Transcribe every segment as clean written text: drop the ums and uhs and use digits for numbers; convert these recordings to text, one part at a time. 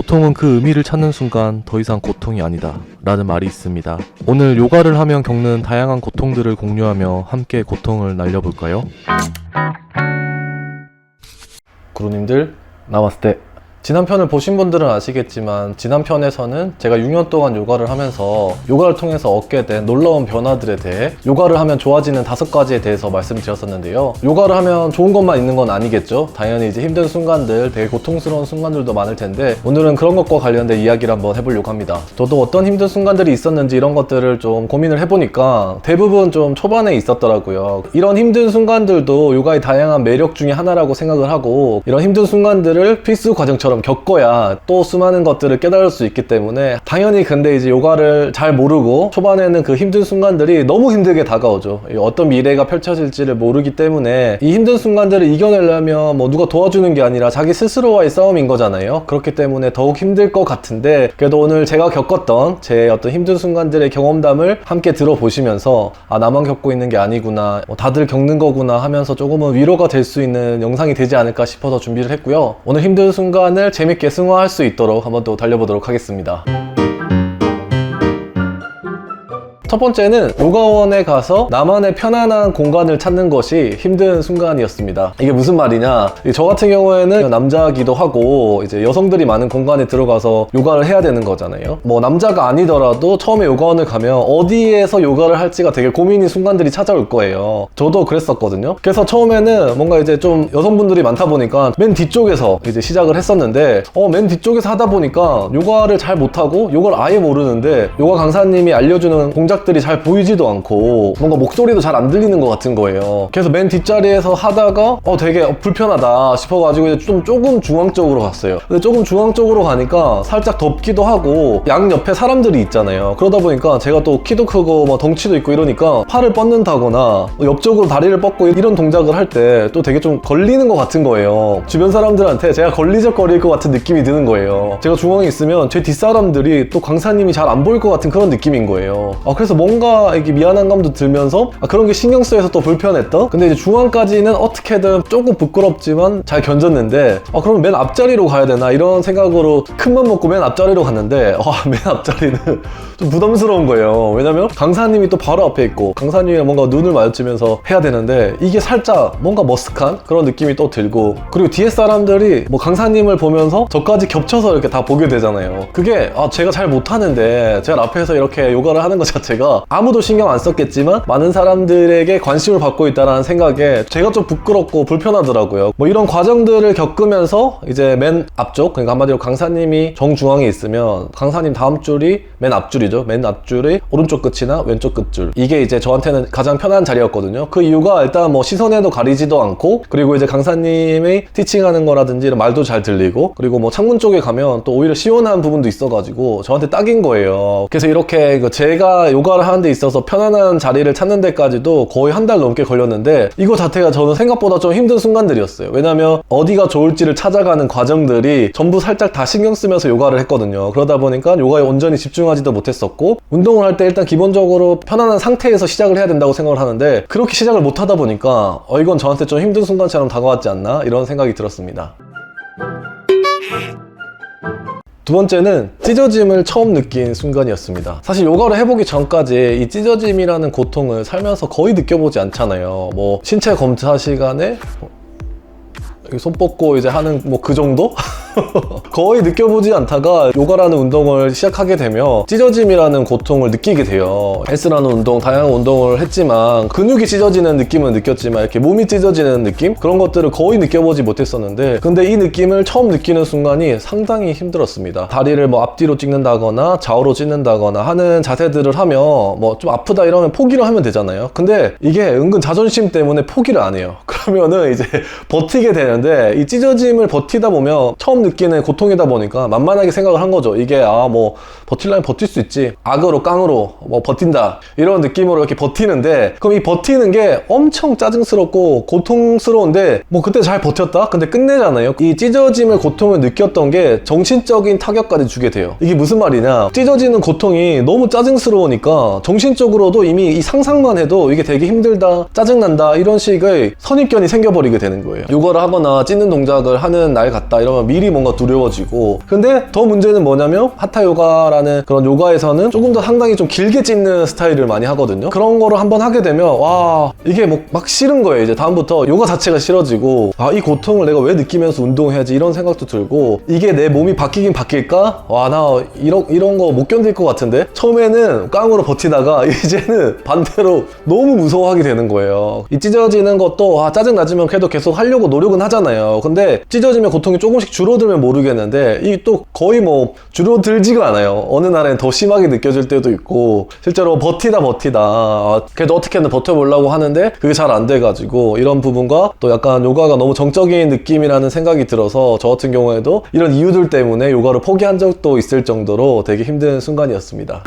고통은 그 의미를 찾는 순간 더 이상 고통이 아니다 라는 말이 있습니다. 오늘 요가를 하면 겪는 다양한 고통들을 공유하며 함께 고통을 날려볼까요? 구루님들 나마스테. 지난 편을 보신 분들은 아시겠지만 지난 편에서는 제가 6년 동안 요가를 하면서 요가를 통해서 얻게 된 놀라운 변화들에 대해 요가를 하면 좋아지는 5가지에 대해서 말씀드렸었는데요. 요가를 하면 좋은 것만 있는 건 아니겠죠. 당연히 이제 힘든 순간들, 되게 고통스러운 순간들도 많을 텐데 오늘은 그런 것과 관련된 이야기를 한번 해보려고 합니다. 저도 어떤 힘든 순간들이 있었는지 이런 것들을 좀 고민을 해보니까 대부분 좀 초반에 있었더라고요. 이런 힘든 순간들도 요가의 다양한 매력 중에 하나라고 생각을 하고, 이런 힘든 순간들을 필수 과정처럼 겪어야 또 수많은 것들을 깨달을 수 있기 때문에, 당연히 근데 이제 요가를 잘 모르고 초반에는 그 힘든 순간들이 너무 힘들게 다가오죠. 어떤 미래가 펼쳐질지를 모르기 때문에 이 힘든 순간들을 이겨내려면 뭐 누가 도와주는 게 아니라 자기 스스로와의 싸움인 거잖아요. 그렇기 때문에 더욱 힘들 것 같은데, 그래도 오늘 제가 겪었던 제 어떤 힘든 순간들의 경험담을 함께 들어보시면서 아, 나만 겪고 있는 게 아니구나, 다들 겪는 거구나 하면서 조금은 위로가 될 수 있는 영상이 되지 않을까 싶어서 준비를 했고요. 오늘 힘든 순간을 재밌게 승화할 수 있도록 한번 또 달려보도록 하겠습니다. 첫 번째는 요가원에 가서 나만의 편안한 공간을 찾는 것이 힘든 순간이었습니다. 이게 무슨 말이냐, 저 같은 경우에는 남자기도 하고 이제 여성들이 많은 공간에 들어가서 요가를 해야 되는 거잖아요. 뭐 남자가 아니더라도 처음에 요가원을 가면 어디에서 요가를 할지가 되게 고민인 순간들이 찾아올 거예요. 저도 그랬었거든요. 그래서 처음에는 뭔가 이제 좀 여성분들이 많다 보니까 맨 뒤쪽에서 이제 시작을 했었는데 맨 뒤쪽에서 하다 보니까 요가를 잘 못하고 요가를 아예 모르는데 요가 강사님이 알려주는 동작 들이 잘 보이지도 않고 뭔가 목소리도 잘 안 들리는 것 같은 거예요. 그래서 맨 뒷자리에서 하다가 되게 불편하다 싶어가지고 이제 조금 중앙 쪽으로 갔어요. 근데 조금 중앙 쪽으로 가니까 살짝 덥기도 하고 양 옆에 사람들이 있잖아요. 그러다 보니까 제가 또 키도 크고 뭐 덩치도 있고 이러니까 팔을 뻗는다거나 옆쪽으로 다리를 뻗고 이런 동작을 할 때 또 되게 좀 걸리는 것 같은 거예요. 주변 사람들한테 제가 걸리적거릴 것 같은 느낌이 드는 거예요. 제가 중앙에 있으면 제 뒷사람들이 또 강사님이 잘 안 보일 것 같은 그런 느낌인 거예요. 그래서 뭔가 이게 미안한 감도 들면서 그런 게 신경 쓰여서 또 불편했던. 근데 이제 중앙까지는 어떻게든 조금 부끄럽지만 잘 견뎠는데 그러면 맨 앞자리로 가야 되나 이런 생각으로 큰맘 먹고 맨 앞자리로 갔는데 맨 앞자리는 좀 부담스러운 거예요. 왜냐면 강사님이 또 바로 앞에 있고 강사님이랑 뭔가 눈을 마주치면서 해야 되는데 이게 살짝 뭔가 머쓱한 그런 느낌이 또 들고, 그리고 뒤에 사람들이 뭐 강사님을 보면서 저까지 겹쳐서 이렇게 다 보게 되잖아요. 그게 제가 잘 못하는데 제가 앞에서 이렇게 요가를 하는 것 자체가 아무도 신경 안 썼겠지만 많은 사람들에게 관심을 받고 있다는 생각에 제가 좀 부끄럽고 불편하더라고요. 뭐 이런 과정들을 겪으면서 이제 맨 앞쪽, 그러니까 한마디로 강사님이 정중앙에 있으면 강사님 다음 줄이 맨 앞줄이죠. 맨 앞줄이 오른쪽 끝이나 왼쪽 끝줄, 이게 이제 저한테는 가장 편한 자리였거든요. 그 이유가 일단 뭐 시선에도 가리지도 않고, 그리고 이제 강사님이 티칭하는 거라든지 이런 말도 잘 들리고, 그리고 뭐 창문 쪽에 가면 또 오히려 시원한 부분도 있어가지고 저한테 딱인 거예요. 그래서 이렇게 제가 요가를 하는 데 있어서 편안한 자리를 찾는 데까지도 거의 한 달 넘게 걸렸는데, 이거 자체가 저는 생각보다 좀 힘든 순간들이었어요. 왜냐면 어디가 좋을지를 찾아가는 과정들이 전부 살짝 다 신경 쓰면서 요가를 했거든요. 그러다 보니까 요가에 온전히 집중하지도 못했었고, 운동을 할 때 일단 기본적으로 편안한 상태에서 시작을 해야 된다고 생각을 하는데 그렇게 시작을 못 하다 보니까 이건 저한테 좀 힘든 순간처럼 다가왔지 않나 이런 생각이 들었습니다. 두 번째는 찢어짐을 처음 느낀 순간이었습니다. 사실 요가를 해보기 전까지 이 찢어짐이라는 고통을 살면서 거의 느껴보지 않잖아요. 뭐 신체 검사 시간에 손 뻗고 이제 하는 뭐 그 정도? 거의 느껴보지 않다가 요가라는 운동을 시작하게 되면 찢어짐이라는 고통을 느끼게 돼요. 헬스라는 운동, 다양한 운동을 했지만 근육이 찢어지는 느낌은 느꼈지만 이렇게 몸이 찢어지는 느낌? 그런 것들을 거의 느껴보지 못했었는데, 근데 이 느낌을 처음 느끼는 순간이 상당히 힘들었습니다. 다리를 뭐 앞뒤로 찍는다거나 좌우로 찍는다거나 하는 자세들을 하면 뭐 좀 아프다 이러면 포기를 하면 되잖아요. 근데 이게 은근 자존심 때문에 포기를 안 해요. 그러면은 이제 버티게 되는데, 이 찢어짐을 버티다 보면 처음 느끼는 고통이다 보니까 만만하게 생각을 한 거죠. 이게 뭐 버틸려면 버틸 수 있지, 악으로 깡으로 뭐 버틴다 이런 느낌으로 이렇게 버티는데, 그럼 이 버티는 게 엄청 짜증스럽고 고통스러운데 뭐 그때 잘 버텼다? 근데 끝내잖아요. 이 찢어짐을 고통을 느꼈던 게 정신적인 타격까지 주게 돼요. 이게 무슨 말이냐, 찢어지는 고통이 너무 짜증스러우니까 정신적으로도 이미 이 상상만 해도 이게 되게 힘들다, 짜증난다 이런 식의 선입견이 생겨버리게 되는 거예요. 요거를 하고 찌거나 찢는 동작을 하는 날 같다 이러면 미리 뭔가 두려워지고, 근데 더 문제는 뭐냐면 하타 요가라는 그런 요가에서는 조금 더 상당히 좀 길게 찢는 스타일을 많이 하거든요. 그런 거를 한번 하게 되면 와, 이게 뭐 막 싫은 거예요. 이제 다음부터 요가 자체가 싫어지고, 아, 이 고통을 내가 왜 느끼면서 운동해야지 이런 생각도 들고, 이게 내 몸이 바뀌긴 바뀔까? 와, 나 이런 거 못 견딜 것 같은데? 처음에는 깡으로 버티다가 이제는 반대로 너무 무서워하게 되는 거예요. 이 찢어지는 것도 짜증나지만 그래도 계속 하려고 노력은 하잖아요. 근데 찢어지면 고통이 조금씩 줄어들면 모르겠는데 이 또 거의 뭐 줄어들지가 않아요. 어느 날엔 더 심하게 느껴질 때도 있고, 실제로 버티다 그래도 어떻게든 버텨보려고 하는데 그게 잘 안 돼가지고, 이런 부분과 또 약간 요가가 너무 정적인 느낌이라는 생각이 들어서 저 같은 경우에도 이런 이유들 때문에 요가를 포기한 적도 있을 정도로 되게 힘든 순간이었습니다.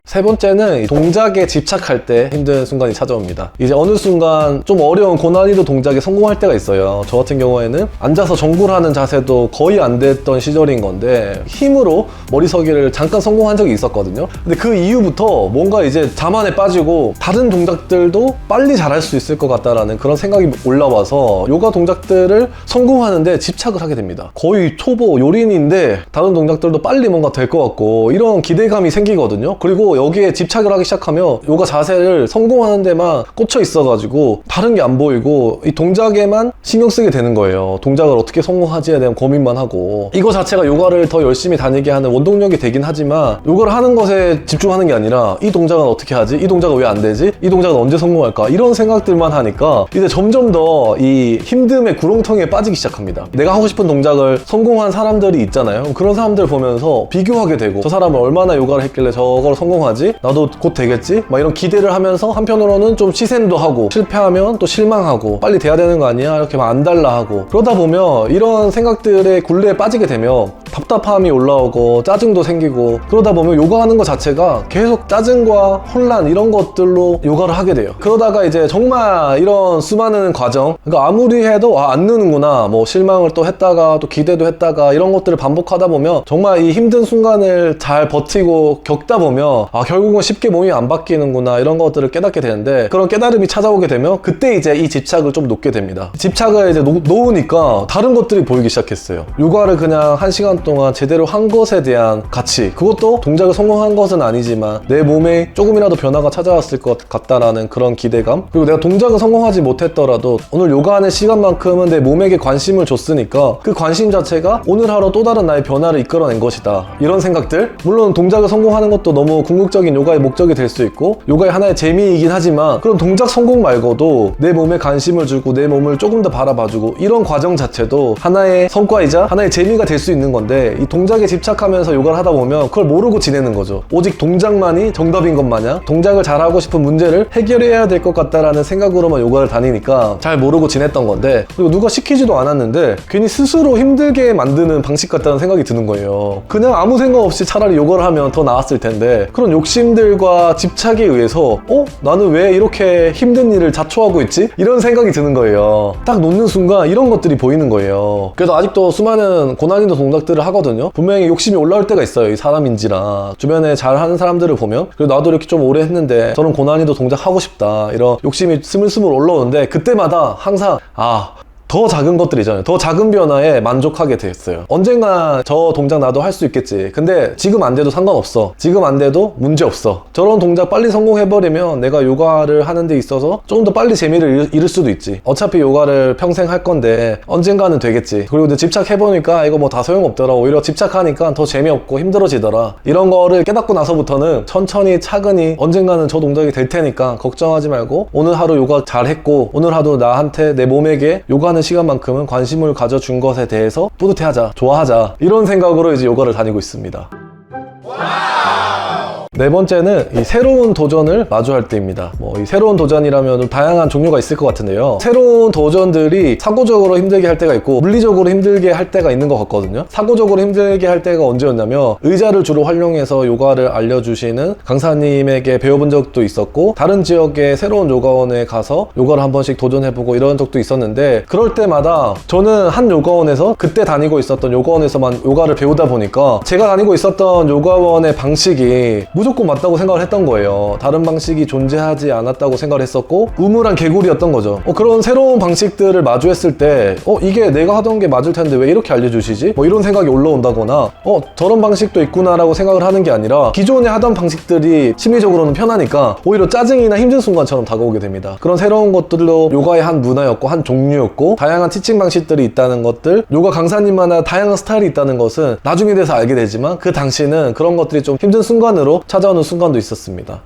세 번째는 동작에 집착할 때 힘든 순간이 찾아옵니다. 이제 어느 순간 좀 어려운 고난이도 동작에 성공할 때가 있어요. 저 같은 경우에는 앉아서 정굴하는 자세도 거의 안 됐던 시절인 건데 힘으로 머리서기를 잠깐 성공한 적이 있었거든요. 근데 그 이후부터 뭔가 이제 자만에 빠지고 다른 동작들도 빨리 잘할 수 있을 것 같다라는 그런 생각이 올라와서 요가 동작들을 성공하는데 집착을 하게 됩니다. 거의 초보 요린인데 다른 동작들도 빨리 뭔가 될 것 같고 이런 기대감이 생기거든요. 그리고 여기에 집착을 하기 시작하면 요가 자세를 성공하는 데만 꽂혀 있어가지고 다른 게 안 보이고 이 동작에만 신경 쓰게 되는 거예요. 동작을 어떻게 성공하지에 대한 고민만 하고, 이거 자체가 요가를 더 열심히 다니게 하는 원동력이 되긴 하지만 요가를 하는 것에 집중하는 게 아니라 이 동작은 어떻게 하지? 이 동작은 왜 안 되지? 이 동작은 언제 성공할까? 이런 생각들만 하니까 이제 점점 더 이 힘듦의 구렁텅이에 빠지기 시작합니다. 내가 하고 싶은 동작을 성공한 사람들이 있잖아요. 그런 사람들 보면서 비교하게 되고, 저 사람은 얼마나 요가를 했길래 저걸 성공하지? 나도 곧 되겠지? 막 이런 기대를 하면서 한편으로는 좀 시샘도 하고, 실패하면 또 실망하고 빨리 돼야 되는 거 아니야? 이렇게 막 안달나 하고, 그러다 보면 이런 생각들의 굴레에 빠지게 되면 답답함이 올라오고 짜증도 생기고, 그러다 보면 요가하는 것 자체가 계속 짜증과 혼란 이런 것들로 요가를 하게 돼요. 그러다가 이제 정말 이런 수많은 과정, 그러니까 아무리 해도 안 느는구나, 뭐 실망을 또 했다가 또 기대도 했다가 이런 것들을 반복하다 보면 정말 이 힘든 순간을 잘 버티고 겪다 보면 결국은 쉽게 몸이 안 바뀌는구나 이런 것들을 깨닫게 되는데, 그런 깨달음이 찾아오게 되면 그때 이제 이 집착을 좀 놓게 됩니다. 집착을 이제 놓으니까 다른 것들이 보이기 시작했어요. 요가를 그냥 1시간 동안 제대로 한 것에 대한 가치, 그것도 동작을 성공한 것은 아니지만 내 몸에 조금이라도 변화가 찾아왔을 것 같다라는 그런 기대감, 그리고 내가 동작을 성공하지 못했더라도 오늘 요가하는 시간만큼은 내 몸에게 관심을 줬으니까 그 관심 자체가 오늘 하루 또 다른 나의 변화를 이끌어낸 것이다, 이런 생각들. 물론 동작을 성공하는 것도 너무 궁극적인 요가의 목적이 될 수 있고 요가의 하나의 재미이긴 하지만, 그런 동작 성공 말고도 내 몸에 관심을 주고 내 몸을 조금 더 바라봐주고 이런 과정 자체도 하나의 성과이자 하나의 재미가 될 수 있는 건데, 이 동작에 집착하면서 요가를 하다 보면 그걸 모르고 지내는 거죠. 오직 동작만이 정답인 것 마냥 동작을 잘하고 싶은 문제를 해결해야 될 것 같다라는 생각으로만 요가를 다니니까 잘 모르고 지냈던 건데, 그리고 누가 시키지도 않았는데 괜히 스스로 힘들게 만드는 방식 같다는 생각이 드는 거예요. 그냥 아무 생각 없이 차라리 요가를 하면 더 나았을 텐데, 그런 욕심들과 집착에 의해서 나는 왜 이렇게 힘든 일을 자초하고 있지? 이런 생각이 드는 거예요. 딱 놓는 순간 이런 것들이 보이는 거예요. 그래서 아직도 수많은 고난이도 동작들을 하거든요. 분명히 욕심이 올라올 때가 있어요. 이 사람인지라 주변에 잘하는 사람들을 보면, 그래도 나도 이렇게 좀 오래 했는데 저런 고난이도 동작 하고 싶다, 이런 욕심이 스물스물 올라오는데, 그때마다 항상 더 작은 것들이잖아요. 더 작은 변화에 만족하게 됐어요. 언젠가 저 동작 나도 할 수 있겠지. 근데 지금 안 돼도 상관없어. 지금 안 돼도 문제없어. 저런 동작 빨리 성공해버리면 내가 요가를 하는 데 있어서 조금 더 빨리 재미를 잃을 수도 있지. 어차피 요가를 평생 할 건데 언젠가는 되겠지. 그리고 이제 집착해보니까 이거 뭐 다 소용없더라. 오히려 집착하니까 더 재미없고 힘들어지더라. 이런 거를 깨닫고 나서부터는 천천히 차근히 언젠가는 저 동작이 될 테니까 걱정하지 말고 오늘 하루 요가 잘했고, 오늘 하루 나한테 내 몸에게 요가하는 시간만큼은 관심을 가져준 것에 대해서 뿌듯해하자, 좋아하자, 이런 생각으로 이제 요가를 다니고 있습니다. 네 번째는 이 새로운 도전을 마주할 때입니다. 이 새로운 도전이라면 좀 다양한 종류가 있을 것 같은데요. 새로운 도전들이 사고적으로 힘들게 할 때가 있고 물리적으로 힘들게 할 때가 있는 것 같거든요. 사고적으로 힘들게 할 때가 언제였냐면, 의자를 주로 활용해서 요가를 알려주시는 강사님에게 배워본 적도 있었고, 다른 지역의 새로운 요가원에 가서 요가를 한 번씩 도전해보고 이런 적도 있었는데, 그럴 때마다 저는 한 요가원에서 그때 다니고 있었던 요가원에서만 요가를 배우다 보니까 제가 다니고 있었던 요가원의 방식이 무조건 맞다고 생각을 했던 거예요. 다른 방식이 존재하지 않았다고 생각을 했었고 우물한 개구리였던 거죠. 그런 새로운 방식들을 마주했을 때 이게 내가 하던 게 맞을 텐데 왜 이렇게 알려주시지? 뭐 이런 생각이 올라온다거나 저런 방식도 있구나라고 생각을 하는 게 아니라 기존에 하던 방식들이 심리적으로는 편하니까 오히려 짜증이나 힘든 순간처럼 다가오게 됩니다. 그런 새로운 것들도 요가의 한 문화였고 한 종류였고 다양한 티칭 방식들이 있다는 것들, 요가 강사님마다 다양한 스타일이 있다는 것은 나중에 돼서 알게 되지만 그 당시는 그런 것들이 좀 힘든 순간으로 찾아오는 순간도 있었습니다.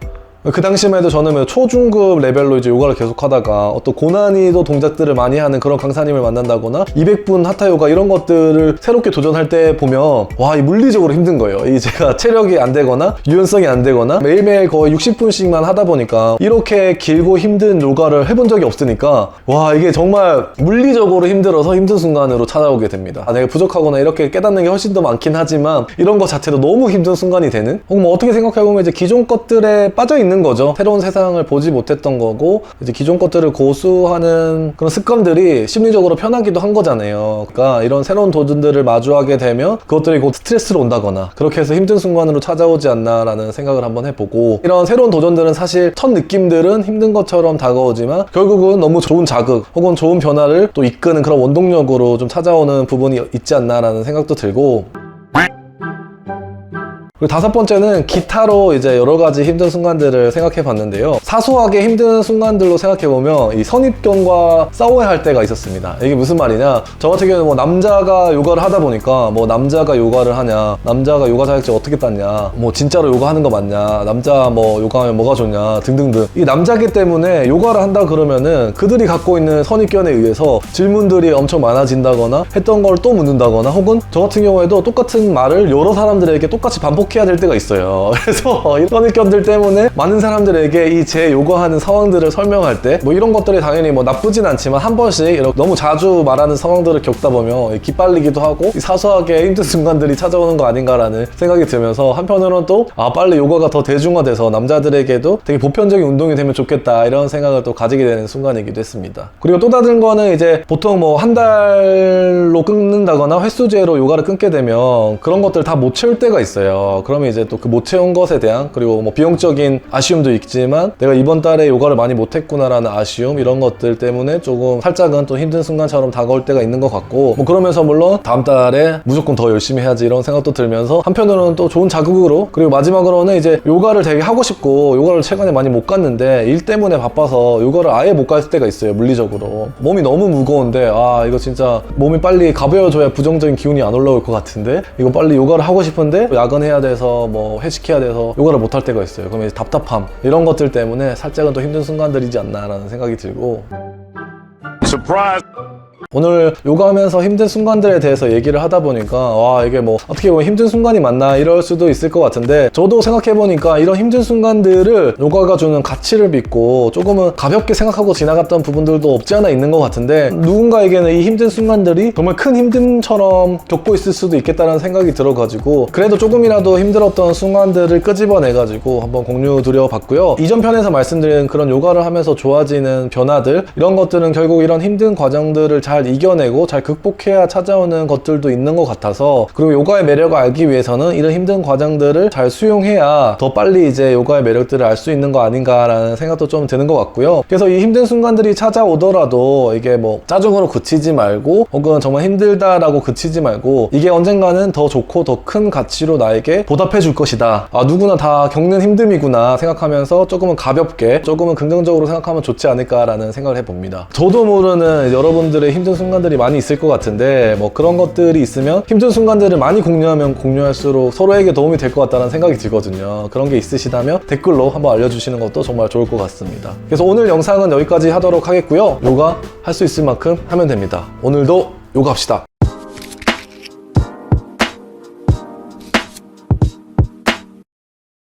그 당시만 해도 저는 초중급 레벨로 이제 요가를 계속 하다가 어떤 고난이도 동작들을 많이 하는 그런 강사님을 만난다거나 200분 하타 요가 이런 것들을 새롭게 도전할 때 보면 와, 이 물리적으로 힘든 거예요. 이 제가 체력이 안 되거나 유연성이 안 되거나 매일매일 거의 60분씩만 하다 보니까 이렇게 길고 힘든 요가를 해본 적이 없으니까 와, 이게 정말 물리적으로 힘들어서 힘든 순간으로 찾아오게 됩니다. 내가 부족하거나 이렇게 깨닫는 게 훨씬 더 많긴 하지만 이런 것 자체도 너무 힘든 순간이 되는, 혹은 뭐 어떻게 생각해보면 이제 기존 것들에 빠져있는 거죠. 새로운 세상을 보지 못했던 거고 이제 기존 것들을 고수하는 그런 습관들이 심리적으로 편하기도 한 거잖아요. 그러니까 이런 새로운 도전들을 마주하게 되면 그것들이 곧 스트레스로 온다거나 그렇게 해서 힘든 순간으로 찾아오지 않나라는 생각을 한번 해보고, 이런 새로운 도전들은 사실 첫 느낌들은 힘든 것처럼 다가오지만 결국은 너무 좋은 자극 혹은 좋은 변화를 또 이끄는 그런 원동력으로 좀 찾아오는 부분이 있지 않나라는 생각도 들고, 그리고 다섯 번째는 기타로 이제 여러 가지 힘든 순간들을 생각해 봤는데요. 사소하게 힘든 순간들로 생각해 보면 이 선입견과 싸워야 할 때가 있었습니다. 이게 무슨 말이냐, 저 같은 경우는 뭐 남자가 요가를 하다 보니까 뭐 남자가 요가를 하냐, 남자가 요가 자격증 어떻게 땄냐, 뭐 진짜로 요가 하는 거 맞냐, 남자 뭐 요가하면 뭐가 좋냐 등등등, 이 남자기 때문에 요가를 한다 그러면은 그들이 갖고 있는 선입견에 의해서 질문들이 엄청 많아진다거나 했던 걸 또 묻는다거나, 혹은 저 같은 경우에도 똑같은 말을 여러 사람들에게 똑같이 반복해야 될 때가 있어요. 그래서 이런 선입견들 때문에 많은 사람들에게 이 제 요가하는 상황들을 설명할 때 뭐 이런 것들이 당연히 뭐 나쁘진 않지만 한 번씩 이렇게 너무 자주 말하는 상황들을 겪다 보면 기빨리기도 하고 사소하게 힘든 순간들이 찾아오는 거 아닌가라는 생각이 들면서, 한편으로는 또 빨리 요가가 더 대중화돼서 남자들에게도 되게 보편적인 운동이 되면 좋겠다 이런 생각을 또 가지게 되는 순간이기도 했습니다. 그리고 또 다른 거는 이제 보통 뭐 한 달로 끊는다거나 횟수제로 요가를 끊게 되면 그런 것들 다 못 채울 때가 있어요. 그러면 이제 또 그 못 채운 것에 대한, 그리고 뭐 비용적인 아쉬움도 있지만 내가 이번 달에 요가를 많이 못했구나라는 아쉬움, 이런 것들 때문에 조금 살짝은 또 힘든 순간처럼 다가올 때가 있는 것 같고, 뭐 그러면서 물론 다음 달에 무조건 더 열심히 해야지 이런 생각도 들면서 한편으로는 또 좋은 자극으로, 그리고 마지막으로는 이제 요가를 되게 하고 싶고 요가를 최근에 많이 못 갔는데 일 때문에 바빠서 요가를 아예 못 갈 때가 있어요. 물리적으로 몸이 너무 무거운데 이거 진짜 몸이 빨리 가벼워져야 부정적인 기운이 안 올라올 것 같은데 이거 빨리 요가를 하고 싶은데 야근해야 돼서 뭐 회식해야 돼서 요가를 못 할 때가 있어요. 그러면 이제 답답함, 이런 것들 때문에 살짝은 또 힘든 순간들이지 않나라는 생각이 들고, Surprise! 오늘 요가하면서 힘든 순간들에 대해서 얘기를 하다 보니까 이게 뭐 어떻게 보면 힘든 순간이 맞나 이럴 수도 있을 것 같은데, 저도 생각해보니까 이런 힘든 순간들을 요가가 주는 가치를 믿고 조금은 가볍게 생각하고 지나갔던 부분들도 없지 않아 있는 것 같은데, 누군가에게는 이 힘든 순간들이 정말 큰 힘듦처럼 겪고 있을 수도 있겠다는 생각이 들어가지고, 그래도 조금이라도 힘들었던 순간들을 끄집어내가지고 한번 공유 드려봤고요. 이전 편에서 말씀드린 그런 요가를 하면서 좋아지는 변화들, 이런 것들은 결국 이런 힘든 과정들을 잘 이겨내고 잘 극복해야 찾아오는 것들도 있는 것 같아서, 그리고 요가의 매력을 알기 위해서는 이런 힘든 과정들을 잘 수용해야 더 빨리 이제 요가의 매력들을 알 수 있는 거 아닌가라는 생각도 좀 드는 것 같고요. 그래서 이 힘든 순간들이 찾아오더라도 이게 뭐 짜증으로 그치지 말고, 혹은 정말 힘들다라고 그치지 말고, 이게 언젠가는 더 좋고 더 큰 가치로 나에게 보답해 줄 것이다, 누구나 다 겪는 힘듦이구나 생각하면서 조금은 가볍게, 조금은 긍정적으로 생각하면 좋지 않을까라는 생각을 해봅니다. 저도 모르는 여러분들의 힘든 순간들이 많이 있을 것 같은데, 뭐 그런 것들이 있으면 힘든 순간들을 많이 공유하면 공유할수록 서로에게 도움이 될 것 같다는 생각이 들거든요. 그런 게 있으시다면 댓글로 한번 알려주시는 것도 정말 좋을 것 같습니다. 그래서 오늘 영상은 여기까지 하도록 하겠고요. 요가 할 수 있을 만큼 하면 됩니다. 오늘도 요가 합시다.